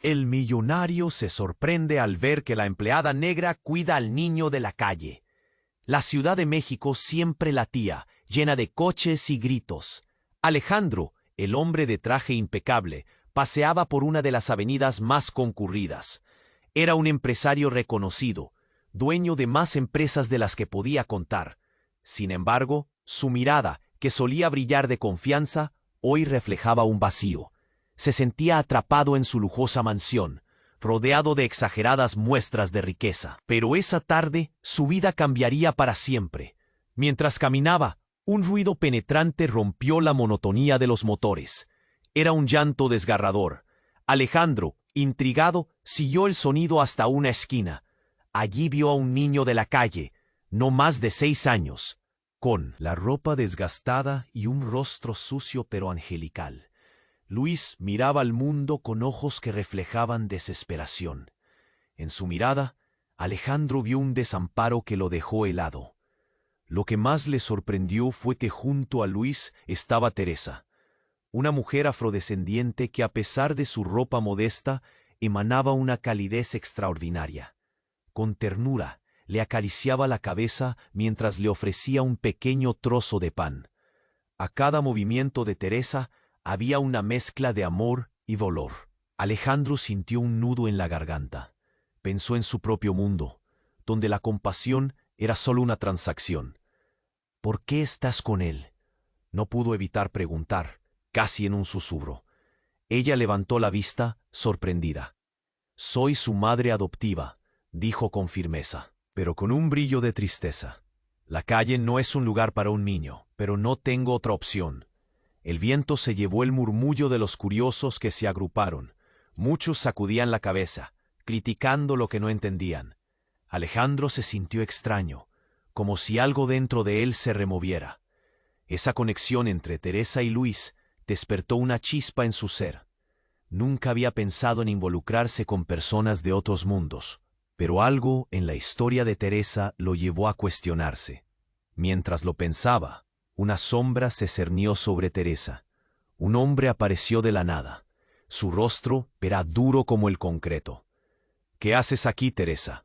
El millonario se sorprende al ver que la empleada negra cuida al niño de la calle. La Ciudad de México siempre latía, llena de coches y gritos. Alejandro, el hombre de traje impecable, paseaba por una de las avenidas más concurridas. Era un empresario reconocido, dueño de más empresas de las que podía contar. Sin embargo, su mirada, que solía brillar de confianza, hoy reflejaba un vacío. Se sentía atrapado en su lujosa mansión, rodeado de exageradas muestras de riqueza. Pero esa tarde su vida cambiaría para siempre. Mientras caminaba, un ruido penetrante rompió la monotonía de los motores. Era un llanto desgarrador. Alejandro, intrigado, siguió el sonido hasta una esquina. Allí vio a un niño de la calle, no más de 6 años, con la ropa desgastada y un rostro sucio pero angelical. Luis miraba al mundo con ojos que reflejaban desesperación. En su mirada, Alejandro vio un desamparo que lo dejó helado. Lo que más le sorprendió fue que junto a Luis estaba Teresa, una mujer afrodescendiente que a pesar de su ropa modesta, emanaba una calidez extraordinaria. Con ternura, le acariciaba la cabeza mientras le ofrecía un pequeño trozo de pan. A cada movimiento de Teresa había una mezcla de amor y dolor. Alejandro sintió un nudo en la garganta. Pensó en su propio mundo, donde la compasión era solo una transacción. ¿Por qué estás con él?, no pudo evitar preguntar, casi en un susurro. Ella levantó la vista, sorprendida. «Soy su madre adoptiva», dijo con firmeza, pero con un brillo de tristeza. «La calle no es un lugar para un niño, pero no tengo otra opción». El viento se llevó el murmullo de los curiosos que se agruparon. Muchos sacudían la cabeza, criticando lo que no entendían. Alejandro se sintió extraño, como si algo dentro de él se removiera. Esa conexión entre Teresa y Luis despertó una chispa en su ser. Nunca había pensado en involucrarse con personas de otros mundos, pero algo en la historia de Teresa lo llevó a cuestionarse. Mientras lo pensaba, una sombra se cernió sobre Teresa. Un hombre apareció de la nada. Su rostro era duro como el concreto. «¿Qué haces aquí, Teresa?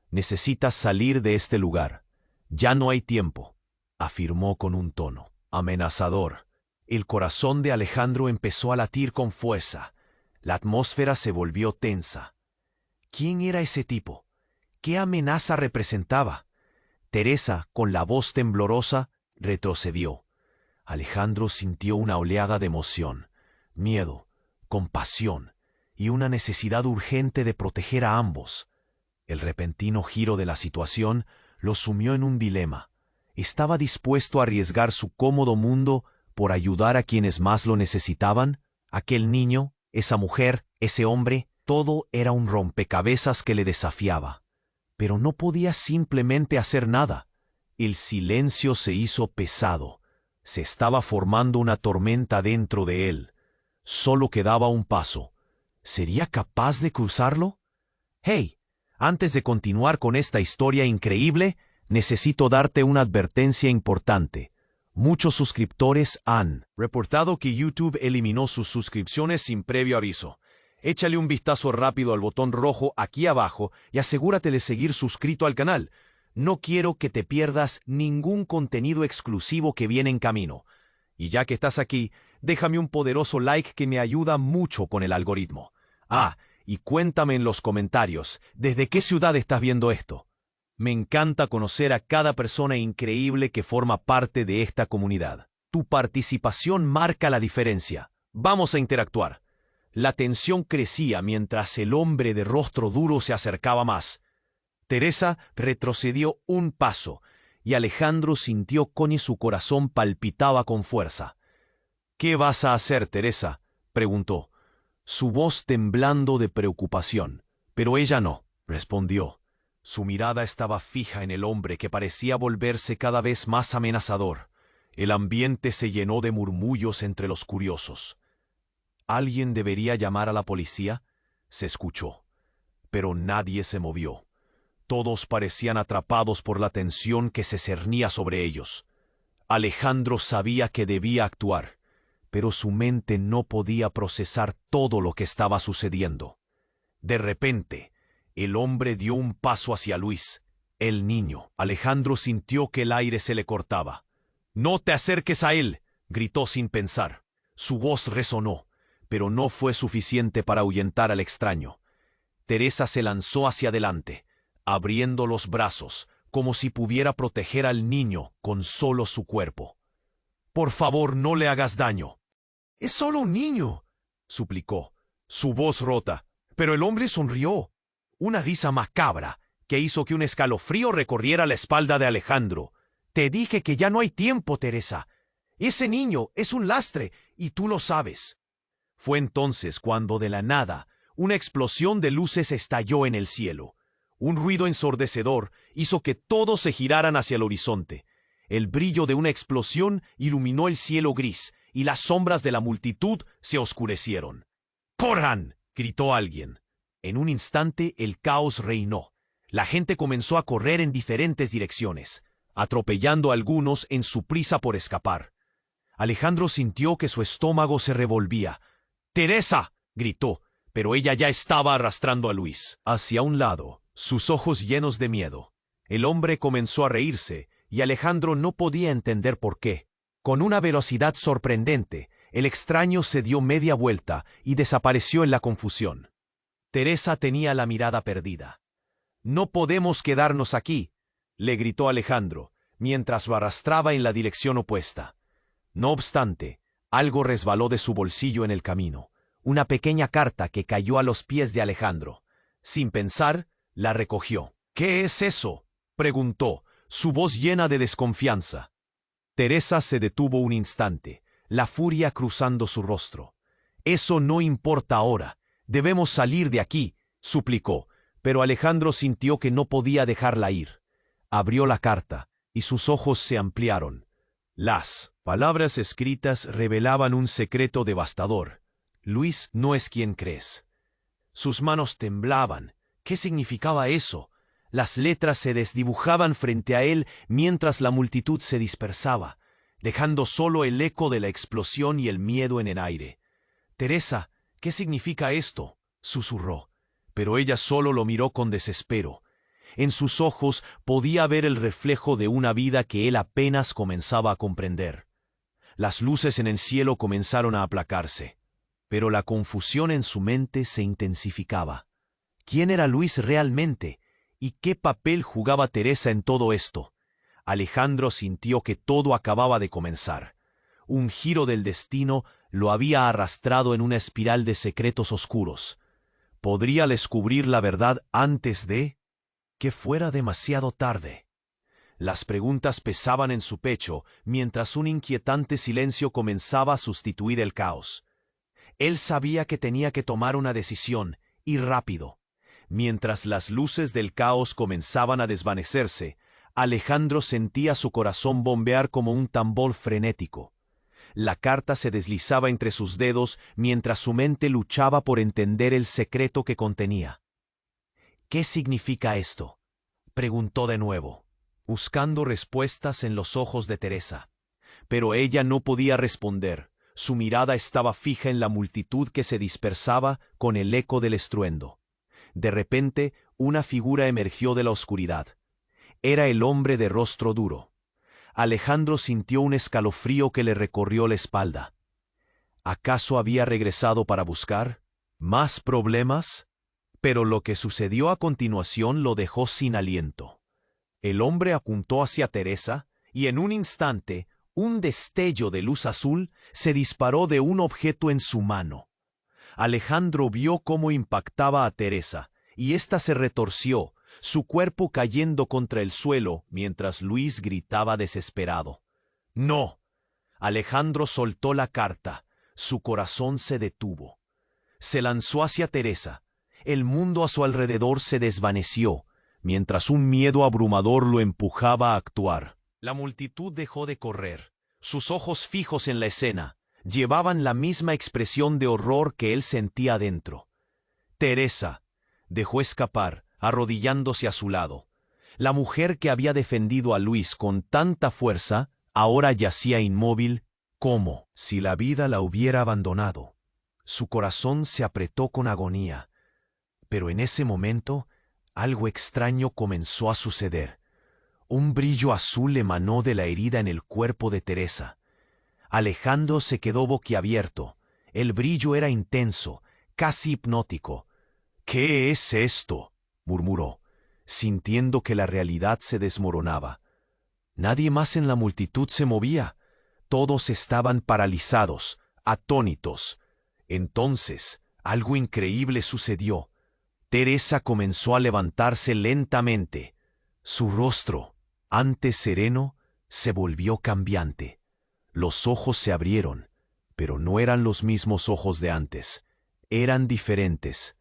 Necesitas salir de este lugar. Ya no hay tiempo», afirmó con un tono amenazador. El corazón de Alejandro empezó a latir con fuerza. La atmósfera se volvió tensa. ¿Quién era ese tipo? ¿Qué amenaza representaba? Teresa, con la voz temblorosa, retrocedió. Alejandro sintió una oleada de emoción, miedo, compasión y una necesidad urgente de proteger a ambos. El repentino giro de la situación lo sumió en un dilema. ¿Estaba dispuesto a arriesgar su cómodo mundo por ayudar a quienes más lo necesitaban? Aquel niño, esa mujer, ese hombre, todo era un rompecabezas que le desafiaba. Pero no podía simplemente hacer nada. El silencio se hizo pesado. Se estaba formando una tormenta dentro de él. Solo quedaba un paso. ¿Sería capaz de cruzarlo? ¡Hey! Antes de continuar con esta historia increíble, necesito darte una advertencia importante. Muchos suscriptores han reportado que YouTube eliminó sus suscripciones sin previo aviso. Échale un vistazo rápido al botón rojo aquí abajo y asegúrate de seguir suscrito al canal. No quiero que te pierdas ningún contenido exclusivo que viene en camino. Y ya que estás aquí, déjame un poderoso like que me ayuda mucho con el algoritmo. Y cuéntame en los comentarios, ¿desde qué ciudad estás viendo esto? Me encanta conocer a cada persona increíble que forma parte de esta comunidad. Tu participación marca la diferencia. Vamos a interactuar. La tensión crecía mientras el hombre de rostro duro se acercaba más. Teresa retrocedió un paso y Alejandro sintió cómo su corazón palpitaba con fuerza. «¿Qué vas a hacer, Teresa?», preguntó, su voz temblando de preocupación. Pero ella no, respondió. Su mirada estaba fija en el hombre que parecía volverse cada vez más amenazador. El ambiente se llenó de murmullos entre los curiosos. «¿Alguien debería llamar a la policía?», se escuchó. Pero nadie se movió. Todos parecían atrapados por la tensión que se cernía sobre ellos. Alejandro sabía que debía actuar, pero su mente no podía procesar todo lo que estaba sucediendo. De repente, el hombre dio un paso hacia Luis, el niño. Alejandro sintió que el aire se le cortaba. «¡No te acerques a él!», gritó sin pensar. Su voz resonó, pero no fue suficiente para ahuyentar al extraño. Teresa se lanzó hacia adelante, abriendo los brazos, como si pudiera proteger al niño con solo su cuerpo. «Por favor, no le hagas daño». «Es solo un niño», suplicó, su voz rota, pero el hombre sonrió. Una risa macabra que hizo que un escalofrío recorriera la espalda de Alejandro. «Te dije que ya no hay tiempo, Teresa. Ese niño es un lastre y tú lo sabes». Fue entonces cuando de la nada una explosión de luces estalló en el cielo. Un ruido ensordecedor hizo que todos se giraran hacia el horizonte. El brillo de una explosión iluminó el cielo gris y las sombras de la multitud se oscurecieron. «¡Corran!», gritó alguien. En un instante el caos reinó. La gente comenzó a correr en diferentes direcciones, atropellando a algunos en su prisa por escapar. Alejandro sintió que su estómago se revolvía. «¡Teresa!», gritó, pero ella ya estaba arrastrando a Luis hacia un lado, sus ojos llenos de miedo. El hombre comenzó a reírse y Alejandro no podía entender por qué. Con una velocidad sorprendente, el extraño se dio media vuelta y desapareció en la confusión. Teresa tenía la mirada perdida. «No podemos quedarnos aquí», le gritó Alejandro, mientras lo arrastraba en la dirección opuesta. No obstante, algo resbaló de su bolsillo en el camino, una pequeña carta que cayó a los pies de Alejandro. Sin pensar, la recogió. «¿Qué es eso?», preguntó, su voz llena de desconfianza. Teresa se detuvo un instante, la furia cruzando su rostro. «Eso no importa ahora. Debemos salir de aquí», suplicó, pero Alejandro sintió que no podía dejarla ir. Abrió la carta y sus ojos se ampliaron. Las palabras escritas revelaban un secreto devastador. «Luis no es quien crees». Sus manos temblaban. ¿Qué significaba eso? Las letras se desdibujaban frente a él mientras la multitud se dispersaba, dejando solo el eco de la explosión y el miedo en el aire. «Teresa, ¿qué significa esto?», susurró, pero ella solo lo miró con desespero. En sus ojos podía ver el reflejo de una vida que él apenas comenzaba a comprender. Las luces en el cielo comenzaron a aplacarse, pero la confusión en su mente se intensificaba. ¿Quién era Luis realmente? ¿Y qué papel jugaba Teresa en todo esto? Alejandro sintió que todo acababa de comenzar. Un giro del destino lo había arrastrado en una espiral de secretos oscuros. ¿Podría descubrir la verdad antes de que fuera demasiado tarde? Las preguntas pesaban en su pecho mientras un inquietante silencio comenzaba a sustituir el caos. Él sabía que tenía que tomar una decisión, y rápido. Mientras las luces del caos comenzaban a desvanecerse, Alejandro sentía su corazón bombear como un tambor frenético. La carta se deslizaba entre sus dedos mientras su mente luchaba por entender el secreto que contenía. «¿Qué significa esto?», preguntó de nuevo, buscando respuestas en los ojos de Teresa. Pero ella no podía responder. Su mirada estaba fija en la multitud que se dispersaba con el eco del estruendo. De repente, una figura emergió de la oscuridad. Era el hombre de rostro duro. Alejandro sintió un escalofrío que le recorrió la espalda. ¿Acaso había regresado para buscar más problemas? Pero lo que sucedió a continuación lo dejó sin aliento. El hombre apuntó hacia Teresa y en un instante, un destello de luz azul se disparó de un objeto en su mano. Alejandro vio cómo impactaba a Teresa, y ésta se retorció, su cuerpo cayendo contra el suelo mientras Luis gritaba desesperado. «¡No!». Alejandro soltó la carta. Su corazón se detuvo. Se lanzó hacia Teresa. El mundo a su alrededor se desvaneció, mientras un miedo abrumador lo empujaba a actuar. La multitud dejó de correr. Sus ojos fijos en la escena llevaban la misma expresión de horror que él sentía dentro. Teresa dejó escapar, arrodillándose a su lado. La mujer que había defendido a Luis con tanta fuerza, ahora yacía inmóvil, como si la vida la hubiera abandonado. Su corazón se apretó con agonía. Pero en ese momento, algo extraño comenzó a suceder. Un brillo azul emanó de la herida en el cuerpo de Teresa. Alejandro se quedó boquiabierto. El brillo era intenso, casi hipnótico. «¿Qué es esto?», murmuró, sintiendo que la realidad se desmoronaba. Nadie más en la multitud se movía. Todos estaban paralizados, atónitos. Entonces, algo increíble sucedió. Teresa comenzó a levantarse lentamente. Su rostro, antes sereno, se volvió cambiante. Los ojos se abrieron, pero no eran los mismos ojos de antes. Eran diferentes.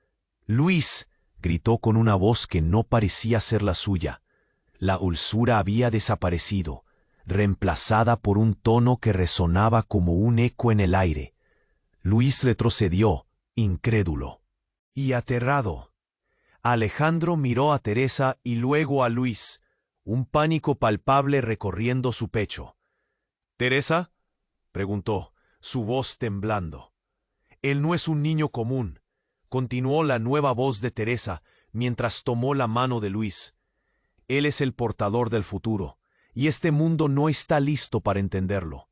«¡Luis!», gritó con una voz que no parecía ser la suya. La dulzura había desaparecido, reemplazada por un tono que resonaba como un eco en el aire. Luis retrocedió, incrédulo y aterrado. Alejandro miró a Teresa y luego a Luis, un pánico palpable recorriendo su pecho. «¿Teresa?», preguntó, su voz temblando. «Él no es un niño común», continuó la nueva voz de Teresa mientras tomó la mano de Luis. «Él es el portador del futuro, y este mundo no está listo para entenderlo».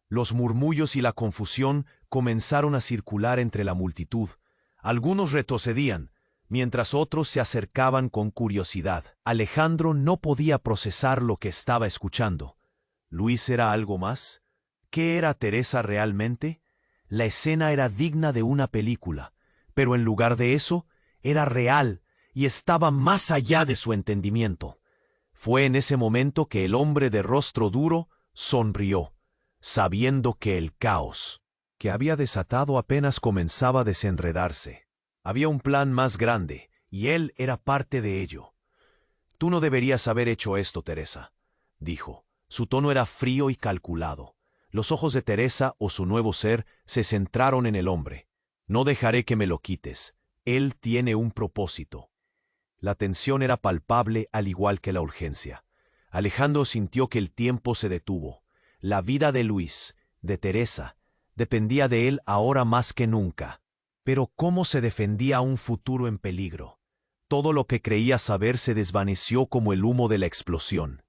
Los murmullos y la confusión comenzaron a circular entre la multitud. Algunos retrocedían, mientras otros se acercaban con curiosidad. Alejandro no podía procesar lo que estaba escuchando. ¿Luis era algo más? ¿Qué era Teresa realmente? La escena era digna de una película, pero en lugar de eso, era real y estaba más allá de su entendimiento. Fue en ese momento que el hombre de rostro duro sonrió, sabiendo que el caos que había desatado apenas comenzaba a desenredarse. Había un plan más grande, y él era parte de ello. «Tú no deberías haber hecho esto, Teresa», dijo. Su tono era frío y calculado. Los ojos de Teresa o su nuevo ser se centraron en el hombre. «No dejaré que me lo quites. Él tiene un propósito». La tensión era palpable al igual que la urgencia. Alejandro sintió que el tiempo se detuvo. La vida de Luis, de Teresa, dependía de él ahora más que nunca. Pero ¿cómo se defendía a un futuro en peligro? Todo lo que creía saber se desvaneció como el humo de la explosión.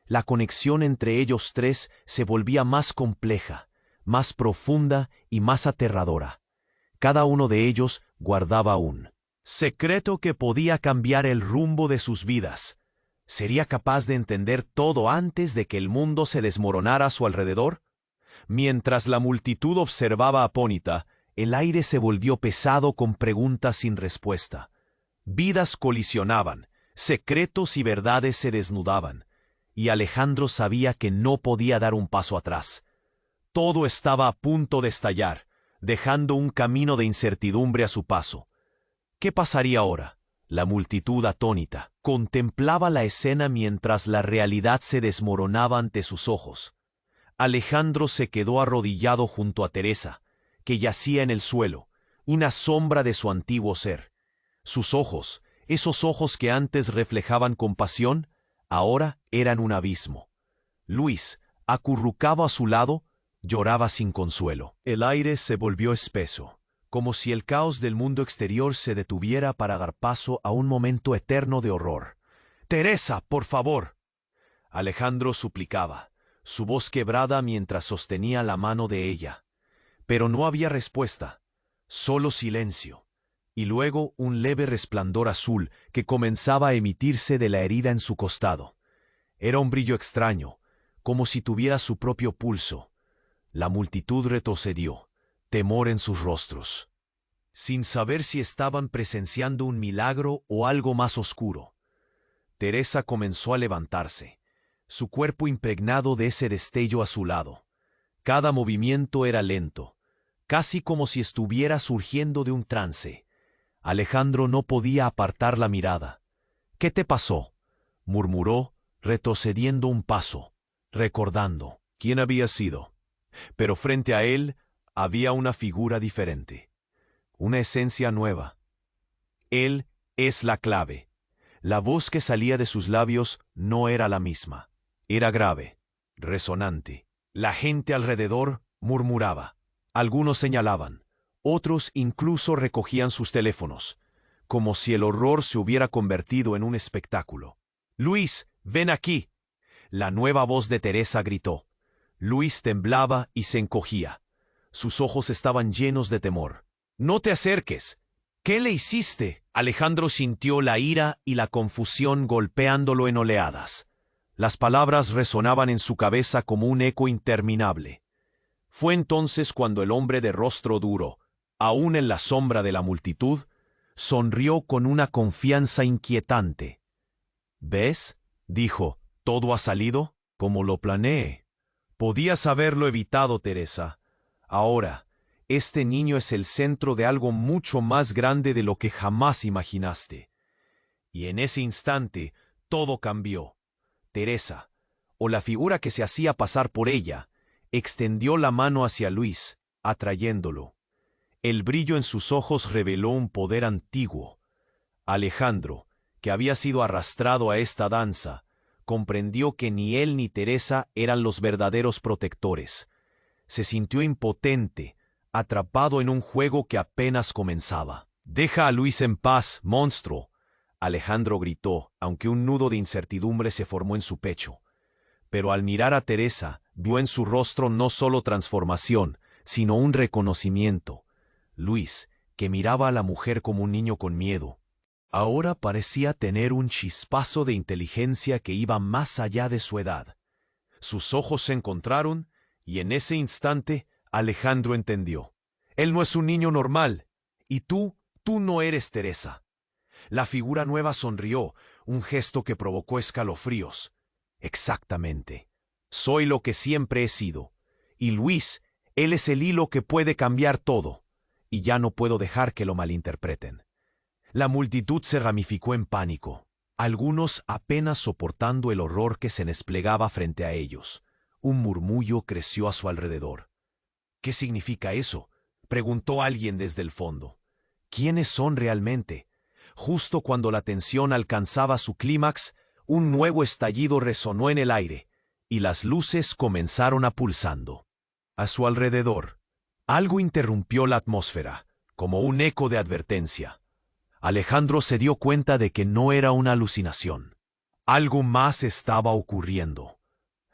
La conexión entre ellos tres se volvía más compleja, más profunda y más aterradora. Cada uno de ellos guardaba un secreto que podía cambiar el rumbo de sus vidas. ¿Sería capaz de entender todo antes de que el mundo se desmoronara a su alrededor? Mientras la multitud observaba atónita, el aire se volvió pesado con preguntas sin respuesta. Vidas colisionaban, secretos y verdades se desnudaban, y Alejandro sabía que no podía dar un paso atrás. Todo estaba a punto de estallar, dejando un camino de incertidumbre a su paso. ¿Qué pasaría ahora? La multitud atónita contemplaba la escena mientras la realidad se desmoronaba ante sus ojos. Alejandro se quedó arrodillado junto a Teresa, que yacía en el suelo, una sombra de su antiguo ser. Sus ojos, esos ojos que antes reflejaban compasión, ahora eran un abismo. Luis, acurrucado a su lado, lloraba sin consuelo. El aire se volvió espeso, como si el caos del mundo exterior se detuviera para dar paso a un momento eterno de horror. «Teresa, por favor», Alejandro suplicaba, su voz quebrada mientras sostenía la mano de ella. Pero no había respuesta, solo silencio, y luego un leve resplandor azul que comenzaba a emitirse de la herida en su costado. Era un brillo extraño, como si tuviera su propio pulso. La multitud retrocedió, temor en sus rostros, sin saber si estaban presenciando un milagro o algo más oscuro. Teresa comenzó a levantarse, su cuerpo impregnado de ese destello azulado. Cada movimiento era lento, casi como si estuviera surgiendo de un trance. Alejandro no podía apartar la mirada. «¿Qué te pasó?», murmuró, retrocediendo un paso, recordando quién había sido. Pero frente a él había una figura diferente, una esencia nueva. Él es la clave. La voz que salía de sus labios no era la misma. Era grave, resonante. La gente alrededor murmuraba. Algunos señalaban, otros incluso recogían sus teléfonos. como si el horror se hubiera convertido en un espectáculo. «Luis, ven aquí». La nueva voz de Teresa gritó. Luis temblaba y se encogía. Sus ojos estaban llenos de temor. «No te acerques». «¿Qué le hiciste?». Alejandro sintió la ira y la confusión golpeándolo en oleadas. Las palabras resonaban en su cabeza como un eco interminable. Fue entonces cuando el hombre de rostro duro, aún en la sombra de la multitud, sonrió con una confianza inquietante. «¿Ves?», dijo, «todo ha salido como lo planeé. Podías haberlo evitado, Teresa. Ahora, este niño es el centro de algo mucho más grande de lo que jamás imaginaste». Y en ese instante, todo cambió. Teresa, o la figura que se hacía pasar por ella, extendió la mano hacia Luis, atrayéndolo. El brillo en sus ojos reveló un poder antiguo. Alejandro, que había sido arrastrado a esta danza, comprendió que ni él ni Teresa eran los verdaderos protectores. Se sintió impotente, atrapado en un juego que apenas comenzaba. «Deja a Luis en paz, monstruo», Alejandro gritó, aunque un nudo de incertidumbre se formó en su pecho. Pero al mirar a Teresa, vio en su rostro no solo transformación, sino un reconocimiento. Luis, que miraba a la mujer como un niño con miedo, ahora parecía tener un chispazo de inteligencia que iba más allá de su edad. Sus ojos se encontraron, y en ese instante Alejandro entendió. Él no es un niño normal, y tú no eres Teresa. La figura nueva sonrió, un gesto que provocó escalofríos. «Exactamente. Soy lo que siempre he sido. Y Luis, él es el hilo que puede cambiar todo. Y ya no puedo dejar que lo malinterpreten». La multitud se ramificó en pánico, algunos apenas soportando el horror que se desplegaba frente a ellos. Un murmullo creció a su alrededor. «¿Qué significa eso?», preguntó alguien desde el fondo. «¿Quiénes son realmente?». Justo cuando la tensión alcanzaba su clímax, un nuevo estallido resonó en el aire, y las luces comenzaron a pulsando. A su alrededor, algo interrumpió la atmósfera, como un eco de advertencia. Alejandro se dio cuenta de que no era una alucinación. Algo más estaba ocurriendo.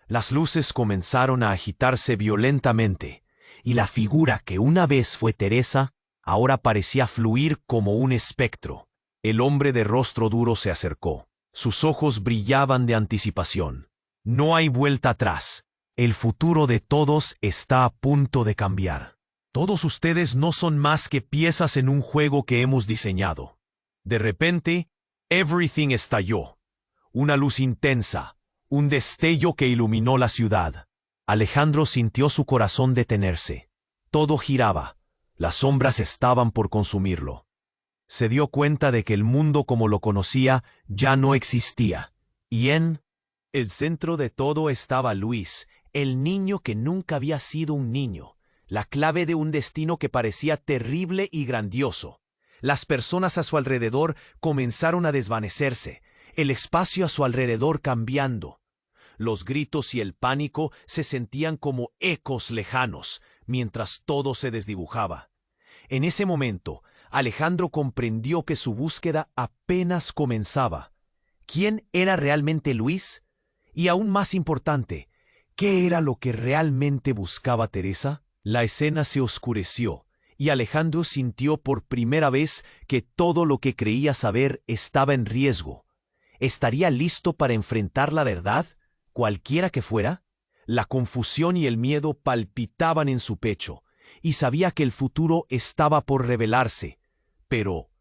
Las luces comenzaron a agitarse violentamente, y la figura que una vez fue Teresa, ahora parecía fluir como un espectro. El hombre de rostro duro se acercó. Sus ojos brillaban de anticipación. «No hay vuelta atrás. El futuro de todos está a punto de cambiar. Todos ustedes no son más que piezas en un juego que hemos diseñado». De repente, everything estalló. Una luz intensa, un destello que iluminó la ciudad. Alejandro sintió su corazón detenerse. Todo giraba. Las sombras estaban por consumirlo. Se dio cuenta de que el mundo como lo conocía ya no existía. Y en el centro de todo estaba Luis, el niño que nunca había sido un niño, la clave de un destino que parecía terrible y grandioso. Las personas a su alrededor comenzaron a desvanecerse, el espacio a su alrededor cambiando. Los gritos y el pánico se sentían como ecos lejanos, mientras todo se desdibujaba. En ese momento, Alejandro comprendió que su búsqueda apenas comenzaba. ¿Quién era realmente Luis? Y aún más importante, ¿qué era lo que realmente buscaba Teresa? La escena se oscureció, y Alejandro sintió por primera vez que todo lo que creía saber estaba en riesgo. ¿Estaría listo para enfrentar la verdad, cualquiera que fuera? La confusión y el miedo palpitaban en su pecho, y sabía que el futuro estaba por revelarse. Pero,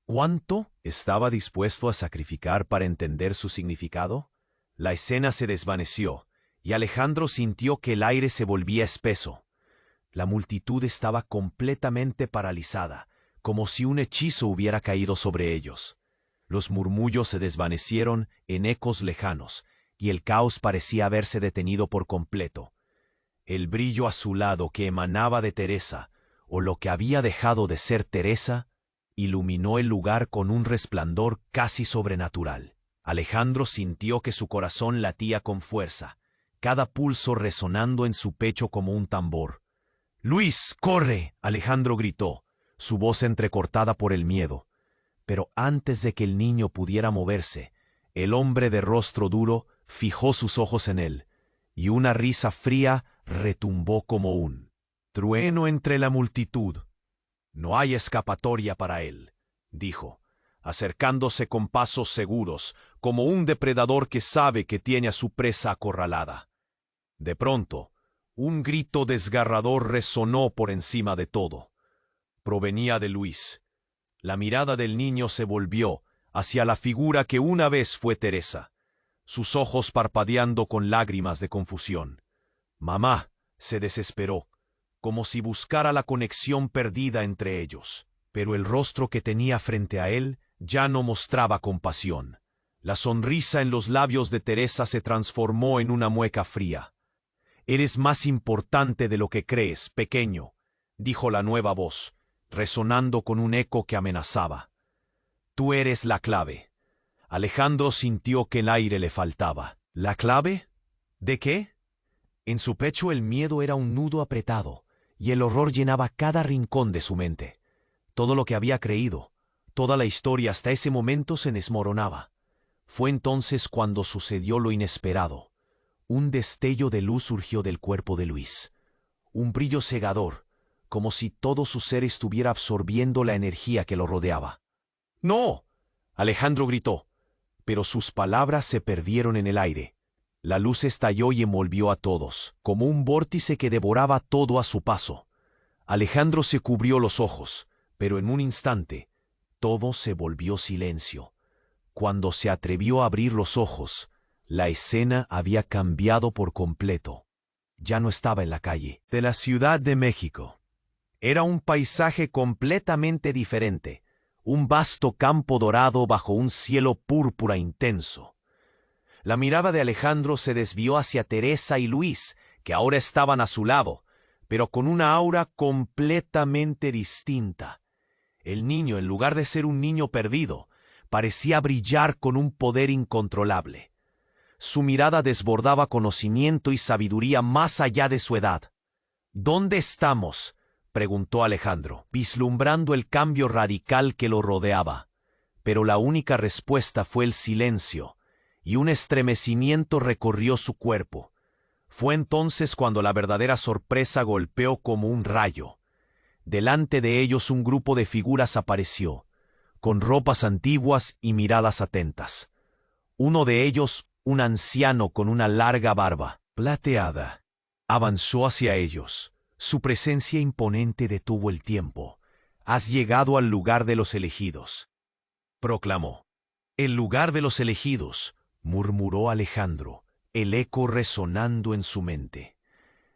¿cuánto estaba dispuesto a sacrificar para entender su significado? La escena se desvaneció, y Alejandro sintió que el aire se volvía espeso. La multitud estaba completamente paralizada, como si un hechizo hubiera caído sobre ellos. Los murmullos se desvanecieron en ecos lejanos, y el caos parecía haberse detenido por completo. El brillo azulado que emanaba de Teresa, o lo que había dejado de ser Teresa, iluminó el lugar con un resplandor casi sobrenatural. Alejandro sintió que su corazón latía con fuerza, cada pulso resonando en su pecho como un tambor. «¡Luis, corre!», Alejandro gritó, su voz entrecortada por el miedo. Pero antes de que el niño pudiera moverse, el hombre de rostro duro fijó sus ojos en él, y una risa fría retumbó como un trueno entre la multitud. «No hay escapatoria para él», dijo, acercándose con pasos seguros, como un depredador que sabe que tiene a su presa acorralada. De pronto, un grito desgarrador resonó por encima de todo. Provenía de Luis. La mirada del niño se volvió hacia la figura que una vez fue Teresa, sus ojos parpadeando con lágrimas de confusión. Mamá se desesperó, como si buscara la conexión perdida entre ellos, pero el rostro que tenía frente a él ya no mostraba compasión. La sonrisa en los labios de Teresa se transformó en una mueca fría. «Eres más importante de lo que crees, pequeño», dijo la nueva voz, resonando con un eco que amenazaba. «Tú eres la clave». Alejandro sintió que el aire le faltaba. ¿La clave? ¿De qué? En su pecho el miedo era un nudo apretado, y el horror llenaba cada rincón de su mente. Todo lo que había creído, toda la historia hasta ese momento se desmoronaba. Fue entonces cuando sucedió lo inesperado. Un destello de luz surgió del cuerpo de Luis. Un brillo cegador, como si todo su ser estuviera absorbiendo la energía que lo rodeaba. «¡No!», Alejandro gritó, pero sus palabras se perdieron en el aire. La luz estalló y envolvió a todos, como un vórtice que devoraba todo a su paso. Alejandro se cubrió los ojos, pero en un instante, todo se volvió silencio. Cuando se atrevió a abrir los ojos, la escena había cambiado por completo. Ya no estaba en la calle de la Ciudad de México. Era un paisaje completamente diferente, un vasto campo dorado bajo un cielo púrpura intenso. La mirada de Alejandro se desvió hacia Teresa y Luis, que ahora estaban a su lado, pero con una aura completamente distinta. El niño, en lugar de ser un niño perdido, parecía brillar con un poder incontrolable. Su mirada desbordaba conocimiento y sabiduría más allá de su edad. «¿Dónde estamos?», preguntó Alejandro, vislumbrando el cambio radical que lo rodeaba. Pero la única respuesta fue el silencio, y un estremecimiento recorrió su cuerpo. Fue entonces cuando la verdadera sorpresa golpeó como un rayo. Delante de ellos un grupo de figuras apareció, con ropas antiguas y miradas atentas. Uno de ellos, un anciano con una larga barba plateada, avanzó hacia ellos. Su presencia imponente detuvo el tiempo. «Has llegado al lugar de los elegidos», proclamó. «El lugar de los elegidos», murmuró Alejandro, el eco resonando en su mente.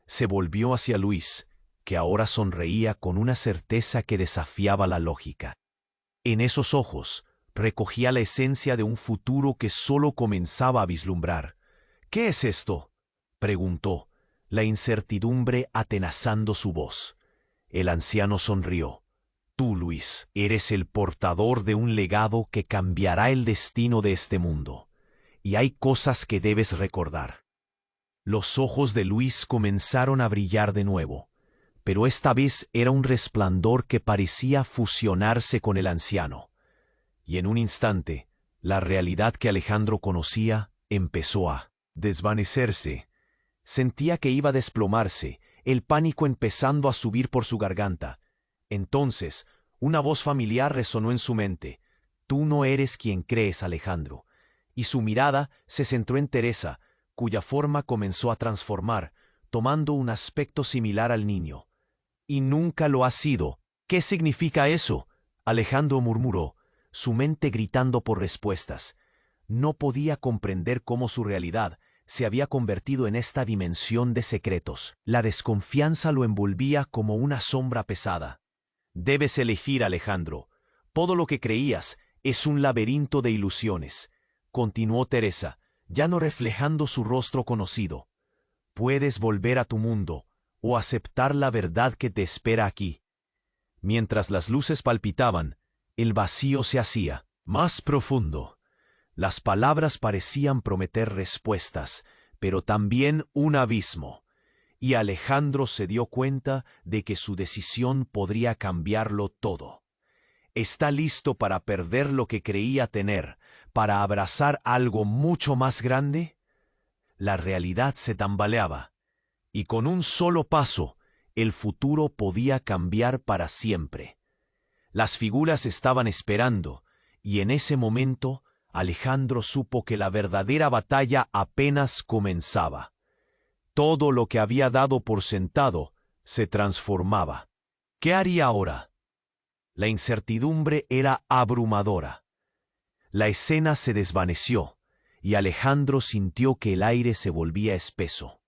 Se volvió hacia Luis, que ahora sonreía con una certeza que desafiaba la lógica. En esos ojos recogía la esencia de un futuro que solo comenzaba a vislumbrar. «¿Qué es esto?», preguntó, la incertidumbre atenazando su voz. El anciano sonrió. «Tú, Luis, eres el portador de un legado que cambiará el destino de este mundo. Y hay cosas que debes recordar». Los ojos de Luis comenzaron a brillar de nuevo, pero esta vez era un resplandor que parecía fusionarse con el anciano. Y en un instante, la realidad que Alejandro conocía empezó a desvanecerse. Sentía que iba a desplomarse, el pánico empezando a subir por su garganta. Entonces, una voz familiar resonó en su mente. «Tú no eres quien crees, Alejandro». Y su mirada se centró en Teresa, cuya forma comenzó a transformar, tomando un aspecto similar al niño. «Y nunca lo ha sido». «¿Qué significa eso?», Alejandro murmuró, su mente gritando por respuestas. No podía comprender cómo su realidad se había convertido en esta dimensión de secretos. La desconfianza lo envolvía como una sombra pesada. «Debes elegir, Alejandro. Todo lo que creías es un laberinto de ilusiones», continuó Teresa, ya no reflejando su rostro conocido. «Puedes volver a tu mundo o aceptar la verdad que te espera aquí». Mientras las luces palpitaban, el vacío se hacía más profundo. Las palabras parecían prometer respuestas, pero también un abismo. Y Alejandro se dio cuenta de que su decisión podría cambiarlo todo. ¿Está listo para perder lo que creía tener, para abrazar algo mucho más grande? La realidad se tambaleaba, y con un solo paso, el futuro podía cambiar para siempre. Las figuras estaban esperando, y en ese momento Alejandro supo que la verdadera batalla apenas comenzaba. Todo lo que había dado por sentado se transformaba. ¿Qué haría ahora? La incertidumbre era abrumadora. La escena se desvaneció, y Alejandro sintió que el aire se volvía espeso.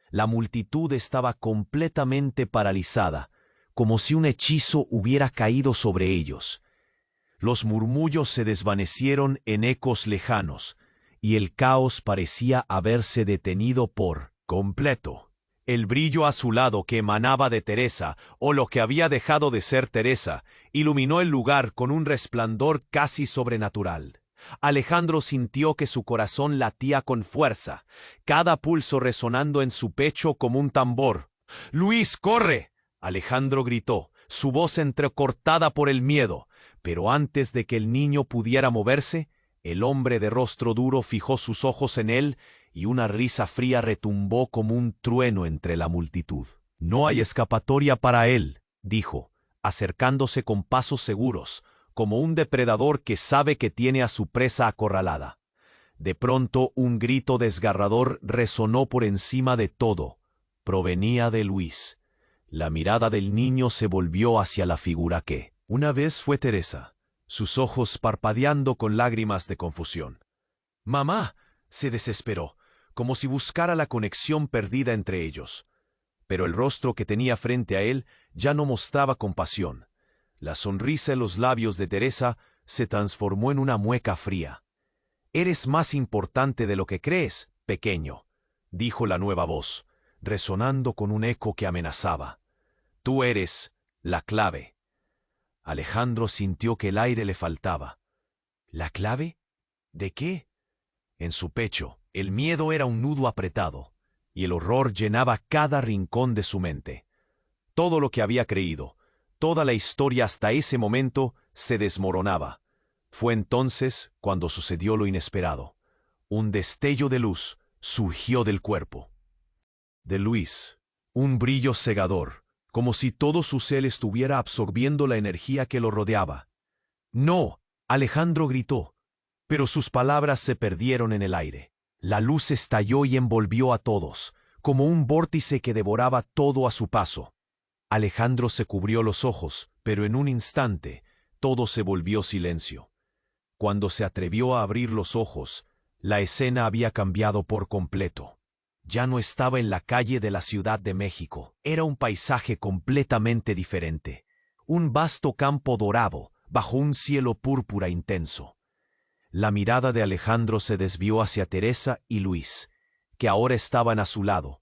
La multitud estaba completamente paralizada, como si un hechizo hubiera caído sobre ellos. Los murmullos se desvanecieron en ecos lejanos, y el caos parecía haberse detenido por completo. El brillo azulado que emanaba de Teresa, o lo que había dejado de ser Teresa, iluminó el lugar con un resplandor casi sobrenatural. Alejandro sintió que su corazón latía con fuerza, cada pulso resonando en su pecho como un tambor. «¡Luis, corre!», Alejandro gritó, su voz entrecortada por el miedo, pero antes de que el niño pudiera moverse, el hombre de rostro duro fijó sus ojos en él y una risa fría retumbó como un trueno entre la multitud. «No hay escapatoria para él», dijo, acercándose con pasos seguros, como un depredador que sabe que tiene a su presa acorralada. De pronto un grito desgarrador resonó por encima de todo. Provenía de Luis. La mirada del niño se volvió hacia la figura que una vez fue Teresa, sus ojos parpadeando con lágrimas de confusión. «¡Mamá!», se desesperó, como si buscara la conexión perdida entre ellos. Pero el rostro que tenía frente a él ya no mostraba compasión. La sonrisa en los labios de Teresa se transformó en una mueca fría. «Eres más importante de lo que crees, pequeño», dijo la nueva voz, resonando con un eco que amenazaba. «Tú eres la clave». Alejandro sintió que el aire le faltaba. ¿La clave? ¿De qué? En su pecho, el miedo era un nudo apretado, y el horror llenaba cada rincón de su mente. Todo lo que había creído, toda la historia hasta ese momento, se desmoronaba. Fue entonces cuando sucedió lo inesperado. Un destello de luz surgió del cuerpo de Luis, un brillo cegador, como si todo su ser estuviera absorbiendo la energía que lo rodeaba. «¡No!», Alejandro gritó, pero sus palabras se perdieron en el aire. La luz estalló y envolvió a todos, como un vórtice que devoraba todo a su paso. Alejandro se cubrió los ojos, pero en un instante todo se volvió silencio. Cuando se atrevió a abrir los ojos, la escena había cambiado por completo. Ya no estaba en la calle de la Ciudad de México. Era un paisaje completamente diferente. Un vasto campo dorado, bajo un cielo púrpura intenso. La mirada de Alejandro se desvió hacia Teresa y Luis, que ahora estaban a su lado,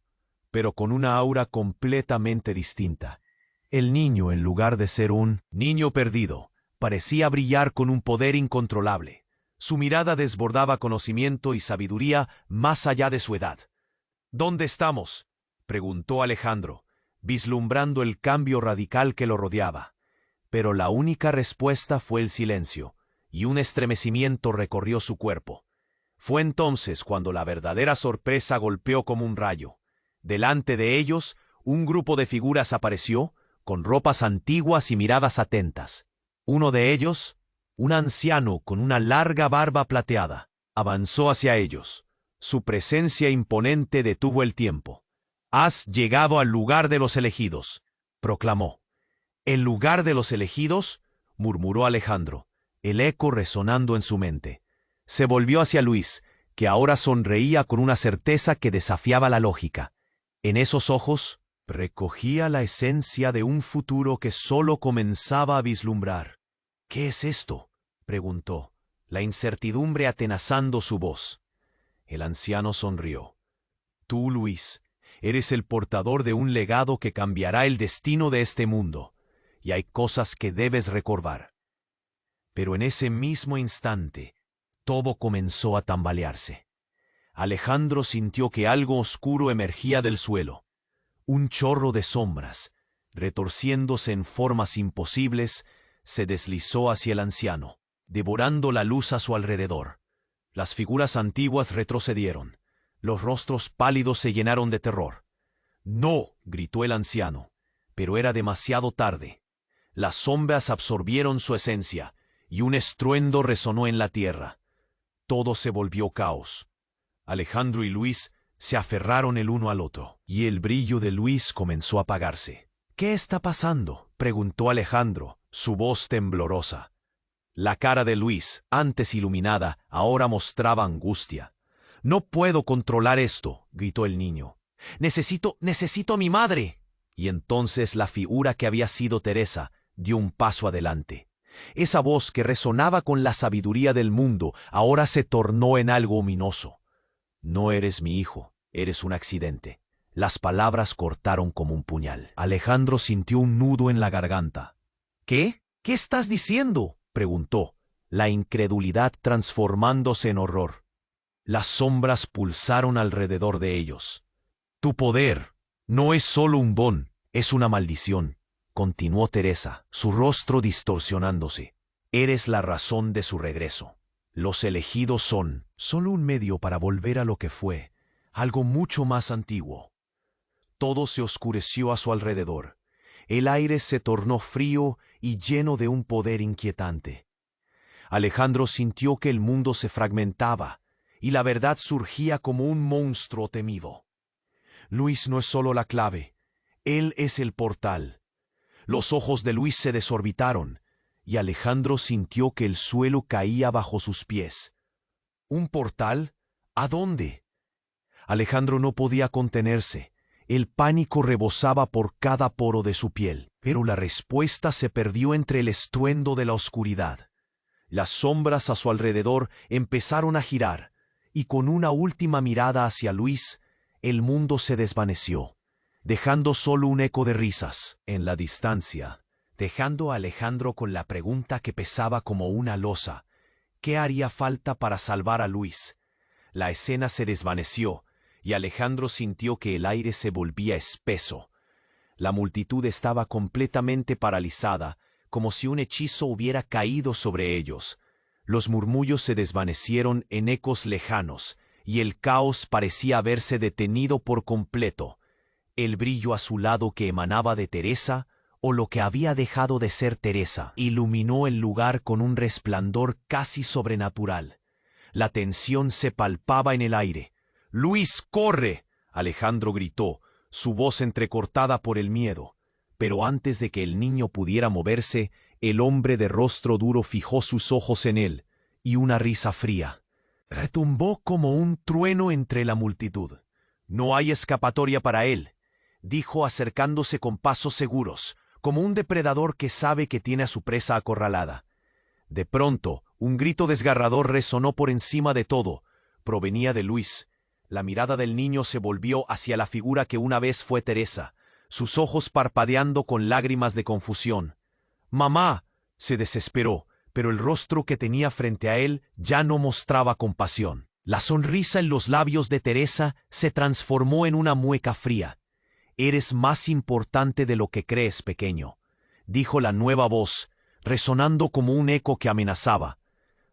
pero con una aura completamente distinta. El niño, en lugar de ser un niño perdido, parecía brillar con un poder incontrolable. Su mirada desbordaba conocimiento y sabiduría más allá de su edad. «¿Dónde estamos?», preguntó Alejandro, vislumbrando el cambio radical que lo rodeaba. Pero la única respuesta fue el silencio, y un estremecimiento recorrió su cuerpo. Fue entonces cuando la verdadera sorpresa golpeó como un rayo. Delante de ellos, un grupo de figuras apareció, con ropas antiguas y miradas atentas. Uno de ellos, un anciano con una larga barba plateada, avanzó hacia ellos. Su presencia imponente detuvo el tiempo. «Has llegado al lugar de los elegidos», proclamó. «¿El lugar de los elegidos?», murmuró Alejandro, el eco resonando en su mente. Se volvió hacia Luis, que ahora sonreía con una certeza que desafiaba la lógica. En esos ojos recogía la esencia de un futuro que solo comenzaba a vislumbrar. «¿Qué es esto?», preguntó, la incertidumbre atenazando su voz. El anciano sonrió. «Tú, Luis, eres el portador de un legado que cambiará el destino de este mundo, y hay cosas que debes recordar». Pero en ese mismo instante, todo comenzó a tambalearse. Alejandro sintió que algo oscuro emergía del suelo. Un chorro de sombras, retorciéndose en formas imposibles, se deslizó hacia el anciano, devorando la luz a su alrededor. Las figuras antiguas retrocedieron. Los rostros pálidos se llenaron de terror. «¡No!», gritó el anciano, pero era demasiado tarde. Las sombras absorbieron su esencia, y un estruendo resonó en la tierra. Todo se volvió caos. Alejandro y Luis se aferraron el uno al otro, y el brillo de Luis comenzó a apagarse. «¿Qué está pasando?», preguntó Alejandro, su voz temblorosa. La cara de Luis, antes iluminada, ahora mostraba angustia. «No puedo controlar esto», gritó el niño. Necesito a mi madre». Y entonces la figura que había sido Teresa dio un paso adelante. Esa voz que resonaba con la sabiduría del mundo ahora se tornó en algo ominoso. «No eres mi hijo, eres un accidente». Las palabras cortaron como un puñal. Alejandro sintió un nudo en la garganta. «¿Qué? ¿Qué estás diciendo?», preguntó, la incredulidad transformándose en horror. Las sombras pulsaron alrededor de ellos. «Tu poder no es solo un don, es una maldición», continuó Teresa, su rostro distorsionándose. «Eres la razón de su regreso. Los elegidos son solo un medio para volver a lo que fue, algo mucho más antiguo». Todo se oscureció a su alrededor. El aire se tornó frío y lleno de un poder inquietante. Alejandro sintió que el mundo se fragmentaba y la verdad surgía como un monstruo temido. Luis no es solo la clave, él es el portal. Los ojos de Luis se desorbitaron y Alejandro sintió que el suelo caía bajo sus pies. ¿Un portal? ¿A dónde? Alejandro no podía contenerse. El pánico rebosaba por cada poro de su piel, pero la respuesta se perdió entre el estruendo de la oscuridad. Las sombras a su alrededor empezaron a girar, y con una última mirada hacia Luis, el mundo se desvaneció, dejando solo un eco de risas en la distancia, dejando a Alejandro con la pregunta que pesaba como una losa: ¿qué haría falta para salvar a Luis? La escena se desvaneció, y Alejandro sintió que el aire se volvía espeso. La multitud estaba completamente paralizada, como si un hechizo hubiera caído sobre ellos. Los murmullos se desvanecieron en ecos lejanos, y el caos parecía haberse detenido por completo. El brillo azulado que emanaba de Teresa, o lo que había dejado de ser Teresa, iluminó el lugar con un resplandor casi sobrenatural. La tensión se palpaba en el aire. «¡Luis, corre!», Alejandro gritó, su voz entrecortada por el miedo. Pero antes de que el niño pudiera moverse, el hombre de rostro duro fijó sus ojos en él, y una risa fría retumbó como un trueno entre la multitud. «No hay escapatoria para él», dijo acercándose con pasos seguros, como un depredador que sabe que tiene a su presa acorralada. De pronto, un grito desgarrador resonó por encima de todo. Provenía de Luis. La mirada del niño se volvió hacia la figura que una vez fue Teresa, sus ojos parpadeando con lágrimas de confusión. «¡Mamá!», se desesperó, pero el rostro que tenía frente a él ya no mostraba compasión. La sonrisa en los labios de Teresa se transformó en una mueca fría. «Eres más importante de lo que crees, pequeño», dijo la nueva voz, resonando como un eco que amenazaba.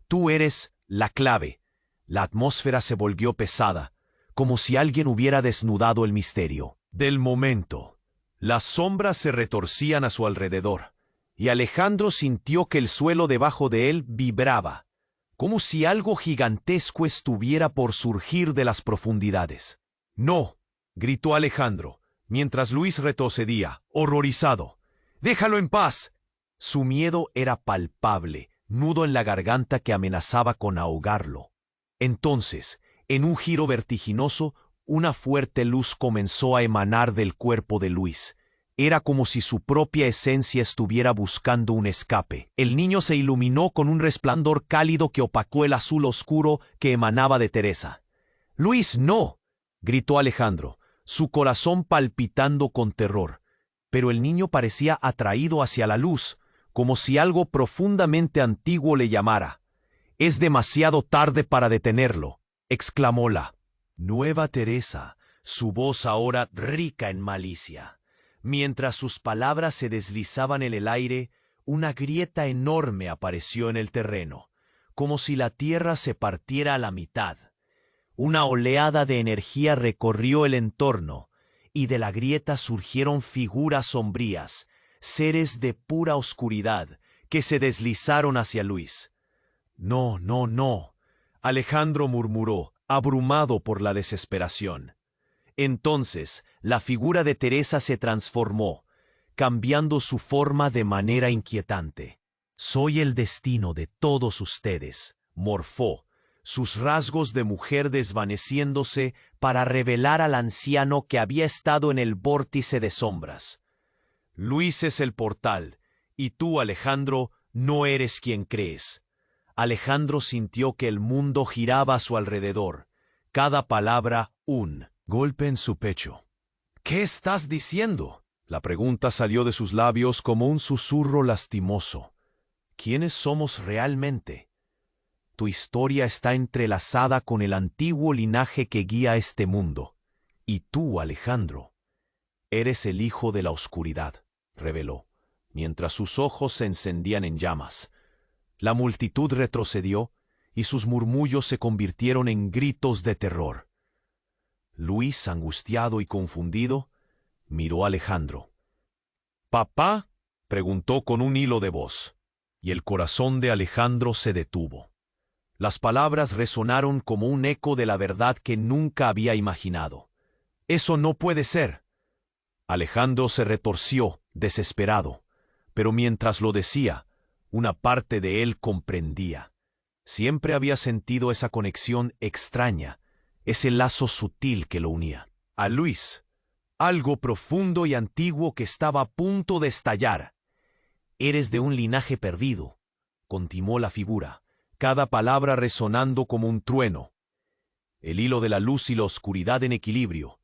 «Tú eres la clave». La atmósfera se volvió pesada, como si alguien hubiera desnudado el misterio del momento. Las sombras se retorcían a su alrededor, y Alejandro sintió que el suelo debajo de él vibraba, como si algo gigantesco estuviera por surgir de las profundidades. «¡No!», gritó Alejandro, mientras Luis retrocedía, horrorizado. «¡Déjalo en paz!». Su miedo era palpable, nudo en la garganta que amenazaba con ahogarlo. Entonces, en un giro vertiginoso, una fuerte luz comenzó a emanar del cuerpo de Luis. Era como si su propia esencia estuviera buscando un escape. El niño se iluminó con un resplandor cálido que opacó el azul oscuro que emanaba de Teresa. «¡Luis, no!», gritó Alejandro, su corazón palpitando con terror. Pero el niño parecía atraído hacia la luz, como si algo profundamente antiguo le llamara. «Es demasiado tarde para detenerlo», exclamó la nueva Teresa, su voz ahora rica en malicia. Mientras sus palabras se deslizaban en el aire, una grieta enorme apareció en el terreno, como si la tierra se partiera a la mitad. Una oleada de energía recorrió el entorno, y de la grieta surgieron figuras sombrías, seres de pura oscuridad, que se deslizaron hacia Luis. «No, no, no», Alejandro murmuró, abrumado por la desesperación. Entonces, la figura de Teresa se transformó, cambiando su forma de manera inquietante. «Soy el destino de todos ustedes», morfó, sus rasgos de mujer desvaneciéndose para revelar al anciano que había estado en el vórtice de sombras. «Luis es el portal, y tú, Alejandro, no eres quien crees». Alejandro sintió que el mundo giraba a su alrededor, cada palabra un golpe en su pecho. «¿Qué estás diciendo?». La pregunta salió de sus labios como un susurro lastimoso. «¿Quiénes somos realmente? Tu historia está entrelazada con el antiguo linaje que guía este mundo. Y tú, Alejandro, eres el hijo de la oscuridad», reveló, mientras sus ojos se encendían en llamas. La multitud retrocedió y sus murmullos se convirtieron en gritos de terror. Luis, angustiado y confundido, miró a Alejandro. «¿Papá?», preguntó con un hilo de voz, y el corazón de Alejandro se detuvo. Las palabras resonaron como un eco de la verdad que nunca había imaginado. «Eso no puede ser». Alejandro se retorció, desesperado, pero mientras lo decía, una parte de él comprendía. Siempre había sentido esa conexión extraña, ese lazo sutil que lo unía. A Luis, algo profundo y antiguo que estaba a punto de estallar. «Eres de un linaje perdido», continuó la figura, cada palabra resonando como un trueno. «El hilo de la luz y la oscuridad en equilibrio.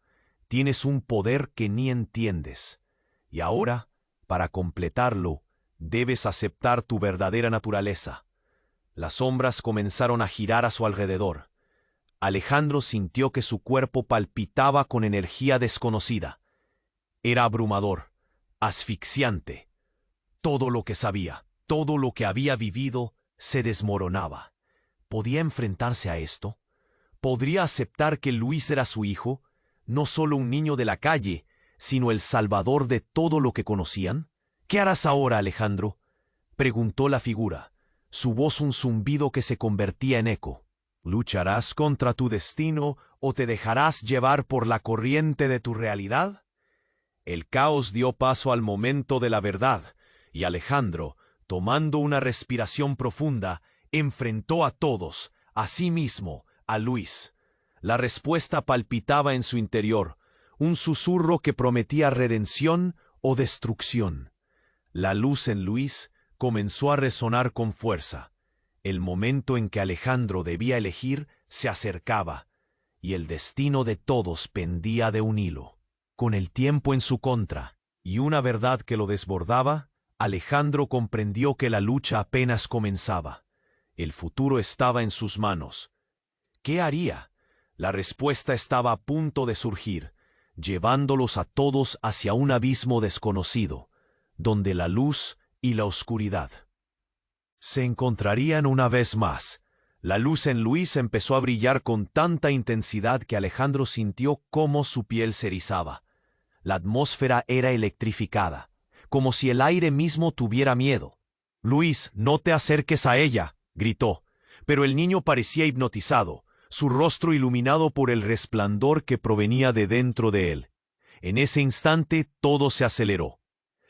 Tienes un poder que ni entiendes. Y ahora, para completarlo, debes aceptar tu verdadera naturaleza». Las sombras comenzaron a girar a su alrededor. Alejandro sintió que su cuerpo palpitaba con energía desconocida. Era abrumador, asfixiante. Todo lo que sabía, todo lo que había vivido, se desmoronaba. ¿Podía enfrentarse a esto? ¿Podría aceptar que Luis era su hijo, no solo un niño de la calle, sino el salvador de todo lo que conocían? «¿Qué harás ahora, Alejandro?», preguntó la figura, su voz un zumbido que se convertía en eco. «¿Lucharás contra tu destino o te dejarás llevar por la corriente de tu realidad?». El caos dio paso al momento de la verdad, y Alejandro, tomando una respiración profunda, enfrentó a todos, a sí mismo, a Luis. La respuesta palpitaba en su interior, un susurro que prometía redención o destrucción. La luz en Luis comenzó a resonar con fuerza. El momento en que Alejandro debía elegir se acercaba, y el destino de todos pendía de un hilo. Con el tiempo en su contra, y una verdad que lo desbordaba, Alejandro comprendió que la lucha apenas comenzaba. El futuro estaba en sus manos. ¿Qué haría? La respuesta estaba a punto de surgir, llevándolos a todos hacia un abismo desconocido, donde la luz y la oscuridad se encontrarían una vez más. La luz en Luis empezó a brillar con tanta intensidad que Alejandro sintió cómo su piel se erizaba. La atmósfera era electrificada, como si el aire mismo tuviera miedo. «Luis, no te acerques a ella», gritó, pero el niño parecía hipnotizado, su rostro iluminado por el resplandor que provenía de dentro de él. En ese instante todo se aceleró.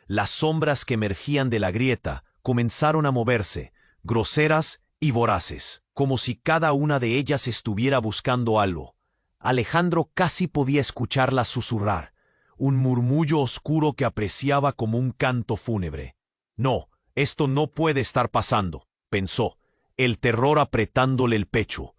Las sombras que emergían de la grieta comenzaron a moverse, groseras y voraces, como si cada una de ellas estuviera buscando algo. Alejandro casi podía escucharlas susurrar, un murmullo oscuro que apreciaba como un canto fúnebre. «No, esto no puede estar pasando», pensó, el terror apretándole el pecho.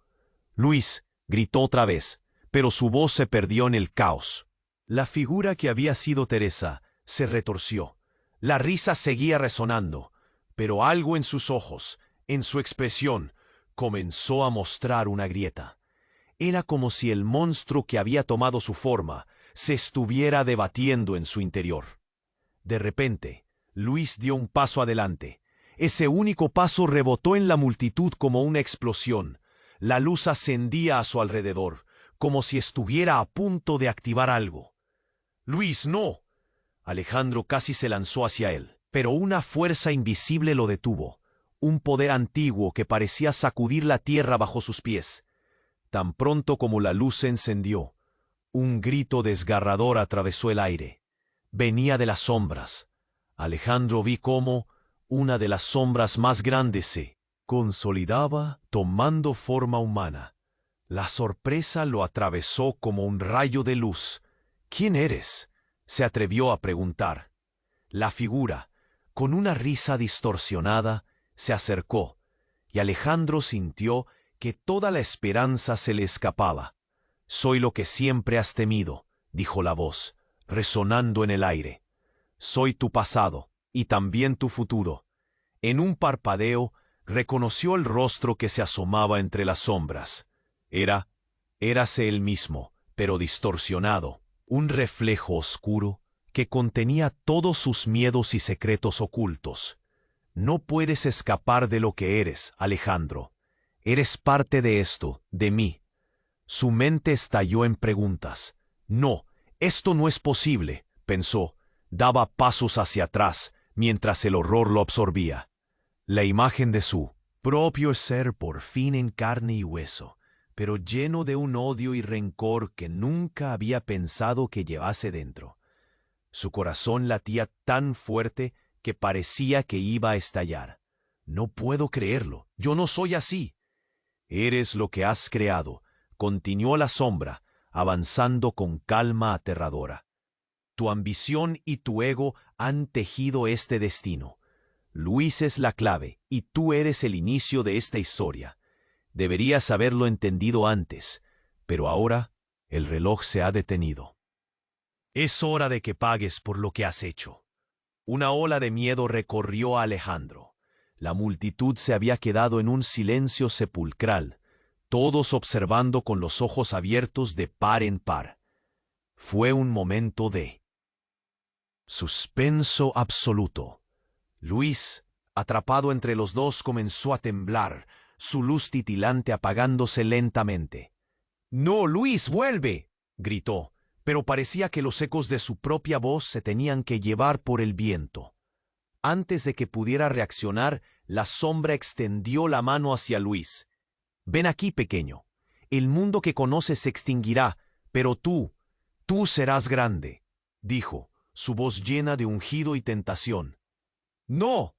«Luis», gritó otra vez, pero su voz se perdió en el caos. La figura que había sido Teresa se retorció. La risa seguía resonando, pero algo en sus ojos, en su expresión, comenzó a mostrar una grieta. Era como si el monstruo que había tomado su forma se estuviera debatiendo en su interior. De repente, Luis dio un paso adelante. Ese único paso rebotó en la multitud como una explosión. La luz ascendía a su alrededor, como si estuviera a punto de activar algo. «¡Luis, no!». Alejandro casi se lanzó hacia él, pero una fuerza invisible lo detuvo, un poder antiguo que parecía sacudir la tierra bajo sus pies. Tan pronto como la luz se encendió, un grito desgarrador atravesó el aire. Venía de las sombras. Alejandro vio cómo una de las sombras más grandes se consolidaba tomando forma humana. La sorpresa lo atravesó como un rayo de luz. «¿Quién eres?», se atrevió a preguntar. La figura, con una risa distorsionada, se acercó, y Alejandro sintió que toda la esperanza se le escapaba. «Soy lo que siempre has temido», dijo la voz, resonando en el aire. «Soy tu pasado y también tu futuro». En un parpadeo, reconoció el rostro que se asomaba entre las sombras. Érase él mismo, pero distorsionado, un reflejo oscuro que contenía todos sus miedos y secretos ocultos. «No puedes escapar de lo que eres, Alejandro. Eres parte de esto, de mí». Su mente estalló en preguntas. «No, esto no es posible», pensó. Daba pasos hacia atrás, mientras el horror lo absorbía. La imagen de su propio ser por fin en carne y hueso, pero lleno de un odio y rencor que nunca había pensado que llevase dentro. Su corazón latía tan fuerte que parecía que iba a estallar. «No puedo creerlo, yo no soy así». «Eres lo que has creado», continuó la sombra, avanzando con calma aterradora. «Tu ambición y tu ego han tejido este destino. Luis es la clave y tú eres el inicio de esta historia. Deberías haberlo entendido antes, pero ahora el reloj se ha detenido. Es hora de que pagues por lo que has hecho». Una ola de miedo recorrió a Alejandro. La multitud se había quedado en un silencio sepulcral, todos observando con los ojos abiertos de par en par. Fue un momento de suspenso absoluto. Luis, atrapado entre los dos, comenzó a temblar, su luz titilante apagándose lentamente. «¡No, Luis, vuelve!», gritó, pero parecía que los ecos de su propia voz se tenían que llevar por el viento. Antes de que pudiera reaccionar, la sombra extendió la mano hacia Luis. «Ven aquí, pequeño. El mundo que conoces se extinguirá, pero tú serás grande», dijo, su voz llena de ungido y tentación. «¡No!».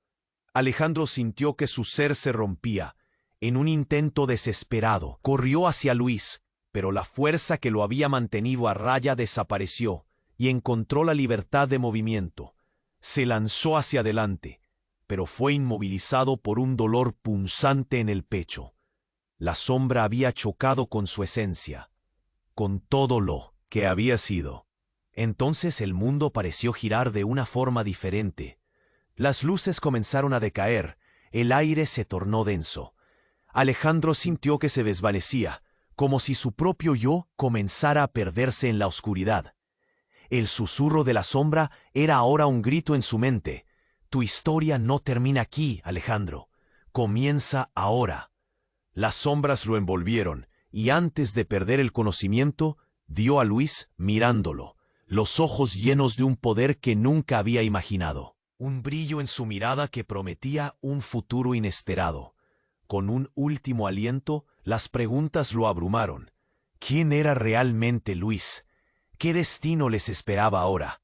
Alejandro sintió que su ser se rompía. En un intento desesperado, corrió hacia Luis, pero la fuerza que lo había mantenido a raya desapareció y encontró la libertad de movimiento. Se lanzó hacia adelante, pero fue inmovilizado por un dolor punzante en el pecho. La sombra había chocado con su esencia, con todo lo que había sido. Entonces el mundo pareció girar de una forma diferente. Las luces comenzaron a decaer, el aire se tornó denso. Alejandro sintió que se desvanecía, como si su propio yo comenzara a perderse en la oscuridad. El susurro de la sombra era ahora un grito en su mente. «Tu historia no termina aquí, Alejandro. Comienza ahora». Las sombras lo envolvieron, y antes de perder el conocimiento, dio a Luis mirándolo, los ojos llenos de un poder que nunca había imaginado. Un brillo en su mirada que prometía un futuro inesperado. Con un último aliento, las preguntas lo abrumaron. ¿Quién era realmente Luis? ¿Qué destino les esperaba ahora?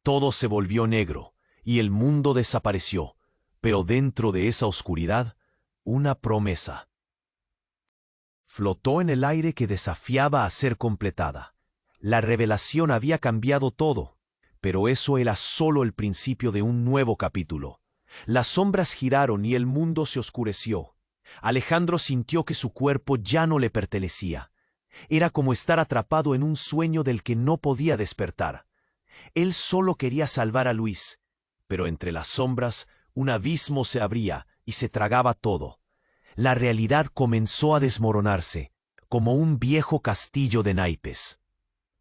Todo se volvió negro, y el mundo desapareció, pero dentro de esa oscuridad, una promesa flotó en el aire que desafiaba a ser completada. La revelación había cambiado todo, pero eso era solo el principio de un nuevo capítulo. Las sombras giraron y el mundo se oscureció. Alejandro sintió que su cuerpo ya no le pertenecía. Era como estar atrapado en un sueño del que no podía despertar. Él solo quería salvar a Luis, pero entre las sombras un abismo se abría y se tragaba todo. La realidad comenzó a desmoronarse, como un viejo castillo de naipes.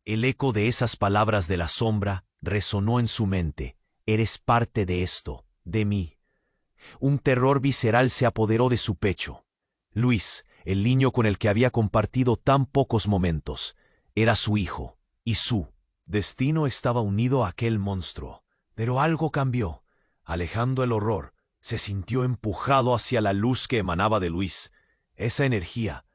El eco de esas palabras de la sombra resonó en su mente, eres parte de esto, de mí. Un terror visceral se apoderó de su pecho. Luis, el niño con el que había compartido tan pocos momentos, era su hijo, y su destino estaba unido a aquel monstruo. Pero algo cambió. Alejando el horror, se sintió empujado hacia la luz que emanaba de Luis. Esa energía,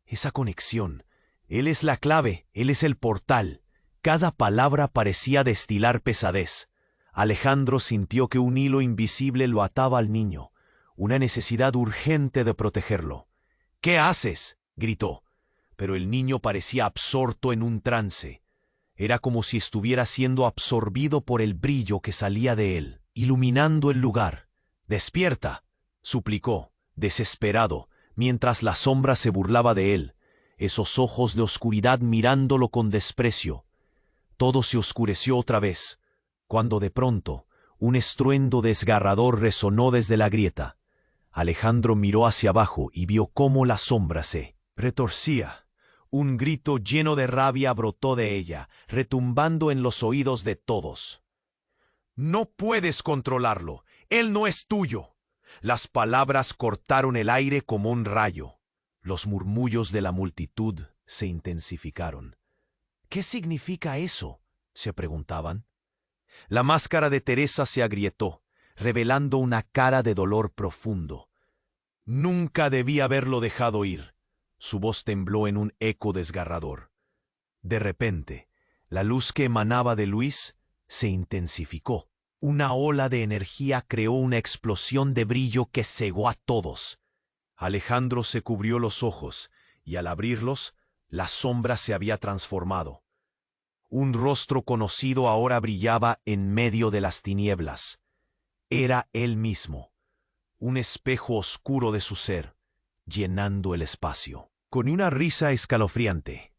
esa conexión. Él es la clave, él es el portal. Cada palabra parecía destilar pesadez. Alejandro sintió que un hilo invisible lo ataba al niño, una necesidad urgente de protegerlo. «¿Qué haces?», gritó, pero el niño parecía absorto en un trance. Era como si estuviera siendo absorbido por el brillo que salía de él, iluminando el lugar. «¡Despierta!», suplicó, desesperado, mientras la sombra se burlaba de él, esos ojos de oscuridad mirándolo con desprecio. Todo se oscureció otra vez, cuando de pronto un estruendo desgarrador resonó desde la grieta. Alejandro miró hacia abajo y vio cómo la sombra se retorcía. Un grito lleno de rabia brotó de ella, retumbando en los oídos de todos. «No puedes controlarlo, él no es tuyo». Las palabras cortaron el aire como un rayo. Los murmullos de la multitud se intensificaron. «¿Qué significa eso?», se preguntaban. La máscara de Teresa se agrietó, revelando una cara de dolor profundo. «Nunca debí haberlo dejado ir». Su voz tembló en un eco desgarrador. De repente, la luz que emanaba de Luis se intensificó. Una ola de energía creó una explosión de brillo que cegó a todos. Alejandro se cubrió los ojos, y al abrirlos, la sombra se había transformado. Un rostro conocido ahora brillaba en medio de las tinieblas. Era él mismo, un espejo oscuro de su ser, llenando el espacio. Con una risa escalofriante.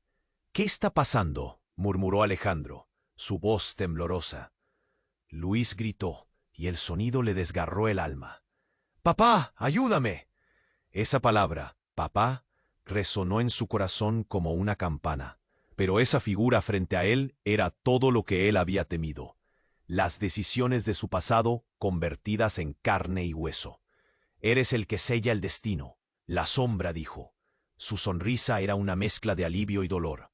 «¿Qué está pasando?», murmuró Alejandro, su voz temblorosa. Luis gritó, y el sonido le desgarró el alma. «¡Papá, ayúdame!». Esa palabra, papá, resonó en su corazón como una campana. Pero esa figura frente a él era todo lo que él había temido. Las decisiones de su pasado convertidas en carne y hueso. «Eres el que sella el destino», la sombra dijo. Su sonrisa era una mezcla de alivio y dolor.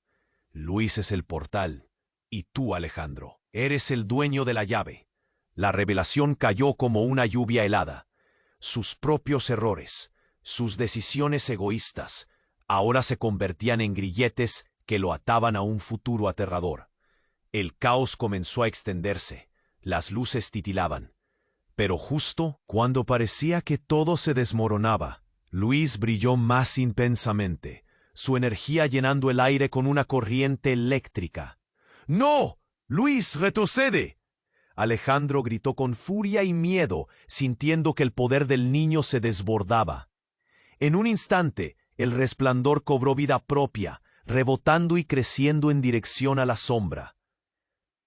«Luis es el portal, y tú, Alejandro, eres el dueño de la llave». La revelación cayó como una lluvia helada. Sus propios errores, sus decisiones egoístas, ahora se convertían en grilletes que lo ataban a un futuro aterrador. El caos comenzó a extenderse, las luces titilaban. Pero justo cuando parecía que todo se desmoronaba, Luis brilló más intensamente, su energía llenando el aire con una corriente eléctrica. «¡No! ¡Luis, retrocede!». Alejandro gritó con furia y miedo, sintiendo que el poder del niño se desbordaba. En un instante, el resplandor cobró vida propia, rebotando y creciendo en dirección a la sombra.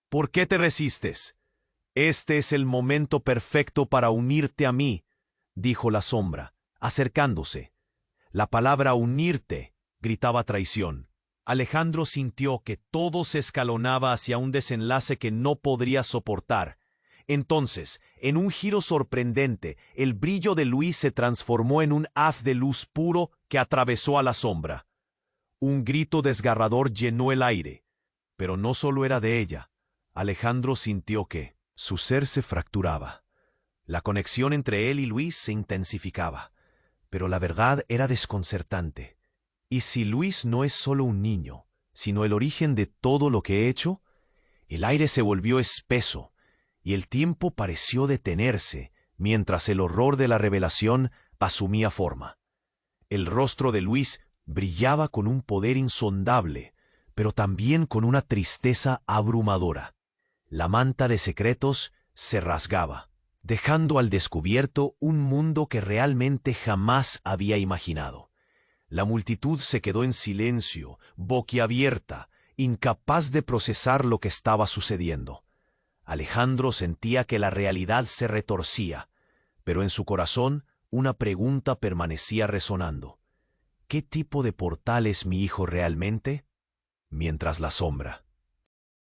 «¿Por qué te resistes? Este es el momento perfecto para unirte a mí», dijo la sombra, acercándose. La palabra «unirte» gritaba traición. Alejandro sintió que todo se escalonaba hacia un desenlace que no podría soportar. Entonces, en un giro sorprendente, el brillo de Luis se transformó en un haz de luz puro que atravesó a la sombra. Un grito desgarrador llenó el aire, pero no solo era de ella. Alejandro sintió que su ser se fracturaba. La conexión entre él y Luis se intensificaba, pero la verdad era desconcertante. ¿Y si Luis no es solo un niño, sino el origen de todo lo que he hecho? El aire se volvió espeso, y el tiempo pareció detenerse mientras el horror de la revelación asumía forma. El rostro de Luis brillaba con un poder insondable, pero también con una tristeza abrumadora. La manta de secretos se rasgaba, dejando al descubierto un mundo que realmente jamás había imaginado. La multitud se quedó en silencio, boquiabierta, incapaz de procesar lo que estaba sucediendo. Alejandro sentía que la realidad se retorcía, pero en su corazón una pregunta permanecía resonando. ¿Qué tipo de portal es mi hijo realmente? Mientras la sombra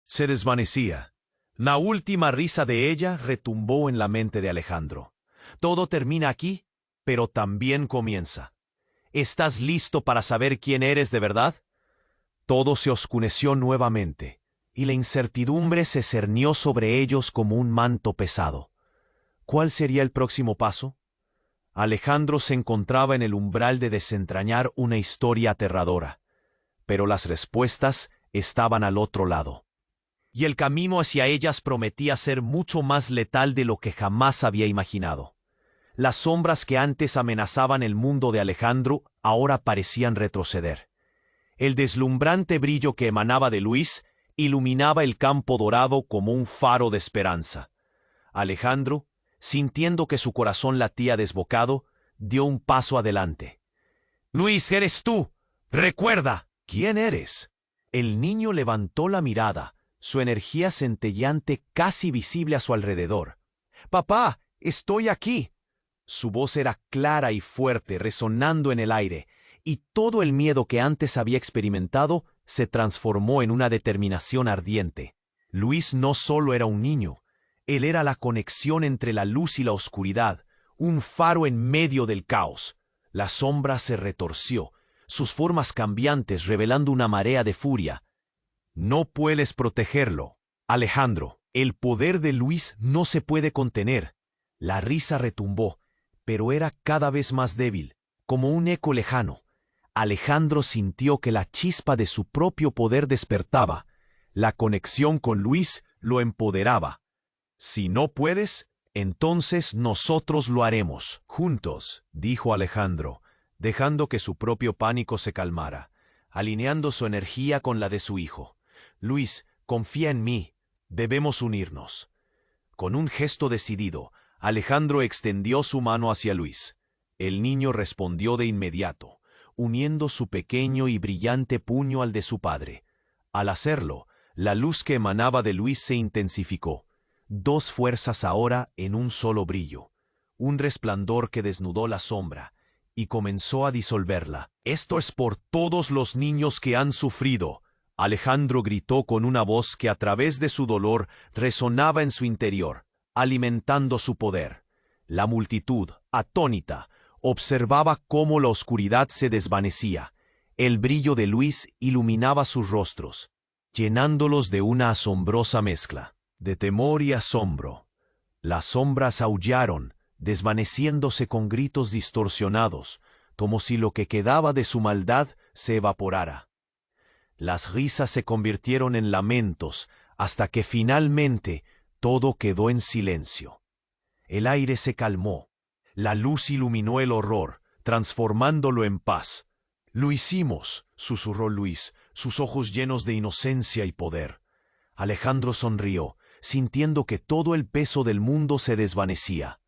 se desvanecía, La última risa de ella retumbó en la mente de Alejandro. Todo termina aquí, pero también comienza. ¿Estás listo para saber quién eres de verdad? Todo se oscureció nuevamente, y la incertidumbre se cernió sobre ellos como un manto pesado. ¿Cuál sería el próximo paso? Alejandro se encontraba en el umbral de desentrañar una historia aterradora, pero las respuestas estaban al otro lado. Y el camino hacia ellas prometía ser mucho más letal de lo que jamás había imaginado. Las sombras que antes amenazaban el mundo de Alejandro ahora parecían retroceder. El deslumbrante brillo que emanaba de Luis iluminaba el campo dorado como un faro de esperanza. Alejandro, sintiendo que su corazón latía desbocado, dio un paso adelante. «Luis, eres tú. Recuerda». «¿Quién eres?» El niño levantó la mirada, su energía centelleante casi visible a su alrededor. «Papá, estoy aquí». Su voz era clara y fuerte, resonando en el aire, y todo el miedo que antes había experimentado se transformó en una determinación ardiente. Luis no solo era un niño, él era la conexión entre la luz y la oscuridad, un faro en medio del caos. La sombra se retorció, sus formas cambiantes revelando una marea de furia. «No puedes protegerlo, Alejandro. El poder de Luis no se puede contener». La risa retumbó, pero era cada vez más débil, como un eco lejano. Alejandro sintió que la chispa de su propio poder despertaba. La conexión con Luis lo empoderaba. «Si no puedes, entonces nosotros lo haremos, juntos», dijo Alejandro, dejando que su propio pánico se calmara, alineando su energía con la de su hijo. «Luis, confía en mí. Debemos unirnos». Con un gesto decidido, Alejandro extendió su mano hacia Luis. El niño respondió de inmediato, uniendo su pequeño y brillante puño al de su padre. Al hacerlo, la luz que emanaba de Luis se intensificó. Dos fuerzas ahora en un solo brillo. Un resplandor que desnudó la sombra y comenzó a disolverla. «Esto es por todos los niños que han sufrido», Alejandro gritó con una voz que a través de su dolor resonaba en su interior, alimentando su poder. La multitud, atónita, observaba cómo la oscuridad se desvanecía. El brillo de Luis iluminaba sus rostros, llenándolos de una asombrosa mezcla de temor y asombro. Las sombras aullaron, desvaneciéndose con gritos distorsionados, como si lo que quedaba de su maldad se evaporara. Las risas se convirtieron en lamentos, hasta que finalmente todo quedó en silencio. El aire se calmó. La luz iluminó el horror, transformándolo en paz. «Lo hicimos», susurró Luis, sus ojos llenos de inocencia y poder. Alejandro sonrió, sintiendo que todo el peso del mundo se desvanecía.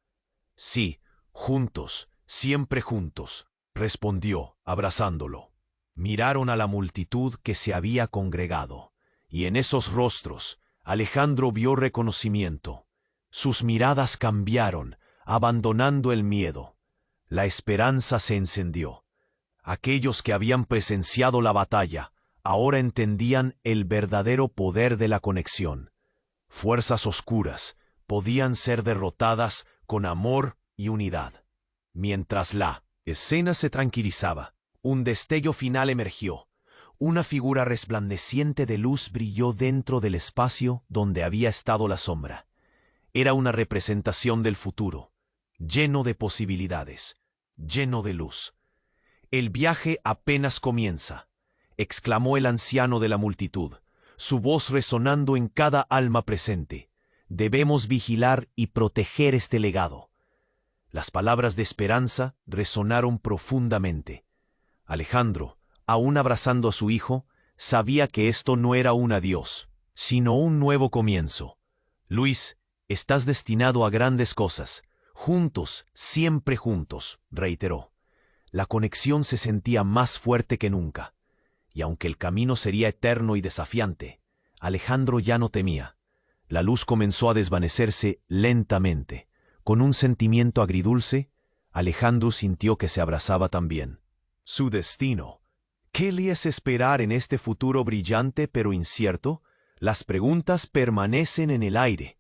«Sí, juntos, siempre juntos», respondió, abrazándolo. Miraron a la multitud que se había congregado, y en esos rostros Alejandro vio reconocimiento. Sus miradas cambiaron, abandonando el miedo. La esperanza se encendió. Aquellos que habían presenciado la batalla ahora entendían el verdadero poder de la conexión. Fuerzas oscuras podían ser derrotadas con amor y unidad. Mientras la escena se tranquilizaba, un destello final emergió. Una figura resplandeciente de luz brilló dentro del espacio donde había estado la sombra. Era una representación del futuro, lleno de posibilidades, lleno de luz. «El viaje apenas comienza», exclamó el anciano de la multitud, su voz resonando en cada alma presente. «Debemos vigilar y proteger este legado». Las palabras de esperanza resonaron profundamente. Alejandro, aún abrazando a su hijo, sabía que esto no era un adiós, sino un nuevo comienzo. «Luis, estás destinado a grandes cosas. Juntos, siempre juntos», reiteró. La conexión se sentía más fuerte que nunca, y aunque el camino sería eterno y desafiante, Alejandro ya no temía. La luz comenzó a desvanecerse lentamente. Con un sentimiento agridulce, Alejandro sintió que se abrazaba también. Su destino. ¿Qué le es esperar en este futuro brillante pero incierto? Las preguntas permanecen en el aire.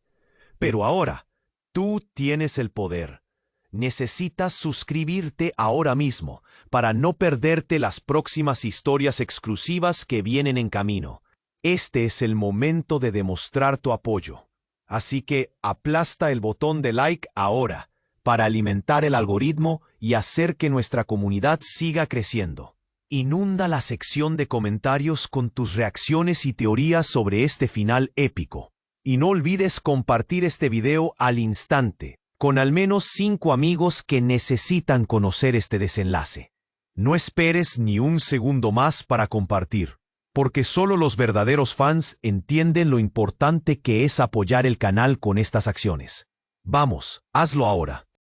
Pero ahora, tú tienes el poder. Necesitas suscribirte ahora mismo para no perderte las próximas historias exclusivas que vienen en camino. Este es el momento de demostrar tu apoyo. Así que aplasta el botón de like ahora para alimentar el algoritmo y hacer que nuestra comunidad siga creciendo. Inunda la sección de comentarios con tus reacciones y teorías sobre este final épico. Y no olvides compartir este video al instante, con al menos 5 amigos que necesitan conocer este desenlace. No esperes ni un segundo más para compartir, porque solo los verdaderos fans entienden lo importante que es apoyar el canal con estas acciones. Vamos, hazlo ahora.